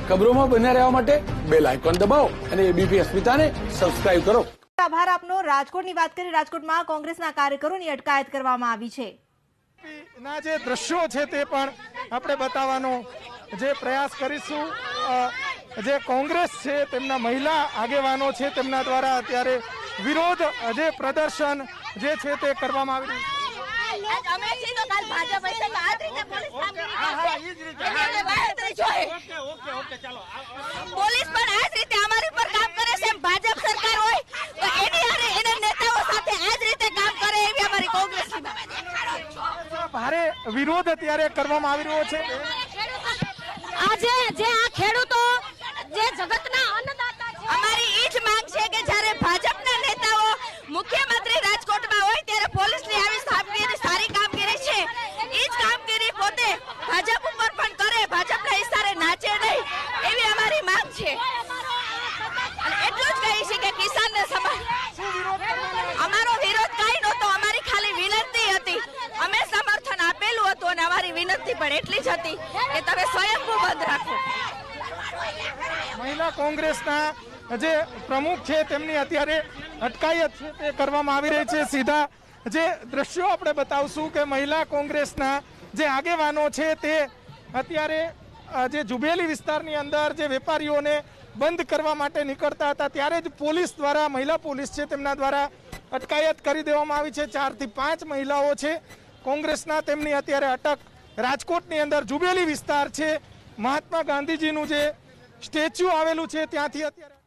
ખબરોમાં બન્યા રહેવા માટે બેલ આઇકોન દબાવો અને એબીપી અસ્મિતાને સબસ્ક્રાઇબ કરો। આભાર આપનો। રાજકોટની વાત કરીએ, રાજકોટમાં કોંગ્રેસના કાર્યકરોની અટકાયત કરવામાં આવી છે। ના જે દ્રશ્યો છે તે પણ આપણે બતાવવાનો જે પ્રયાસ કરીશું। જે કોંગ્રેસ છે તેમના મહિલા આગેવાનો છે તેમના દ્વારા અત્યારે વિરોધ જે પ્રદર્શન જે છે તે કરવામાં આવી રહ્યું પોલીસ પણ આ જ રીતે અમારી પર કામ કરે છે। ભાજપ સરકાર હોય તો એના નેતાઓ સાથે આ જ રીતે કામ કરે એવી અમારી કોંગ્રેસની ભારે વિરોધ અત્યારે કરવામાં આવી રહ્યો છે। આજે જે આ ખેડૂતો જે જગતના અન્નદાતા છે, અમારી ઈ જ માંગ છે કે જ્યારે ભાજપના નેતાઓ મુખ્યમંત્રી રાજકોટમાં હોય ત્યારે પોલીસની આવી સારી કામગીરી છે, ઈ જ કામગીરી પોતે ભાજપ ઉપર પણ કરે, ભાજપના ઇશારે નાચે નહીં એવી અમારી માંગ છે। અને એટલું જ કહી છે કે કિસાનને અમારો વિરોધ કઈ નહોતો, અમારી ખાલી વિનંતી હતી। અમે સમર્થન આપેલું હતું અને અમારી વિનંતી પણ એટલી જ હતી કે તમે સ્વયંભૂ બંધ રાખો। મહિલા કોંગ્રેસના જે પ્રમુખ છે તેમની અત્યારે અટકાયત છે તે કરવામાં આવી રહી છે। સીધા જે દ્રશ્યો આપણે બતાવશું કે મહિલા કોંગ્રેસના જે આગેવાનો છે તે અત્યારે જે જુબેલી વિસ્તારની અંદર જે વેપારીઓને બંધ કરવા માટે નીકળતા હતા ત્યારે જ પોલીસ દ્વારા, મહિલા પોલીસ છે તેમના દ્વારા અટકાયત કરી દેવામાં આવી છે। 4 થી 5 મહિલાઓ છે કોંગ્રેસના, તેમની અત્યારે અટક રાજકોટની અંદર જુબેલી વિસ્તાર છે, મહાત્મા ગાંધીજીનું જે સ્ટેચ્યુ આવેલું છે ત્યાંથી અત્યારે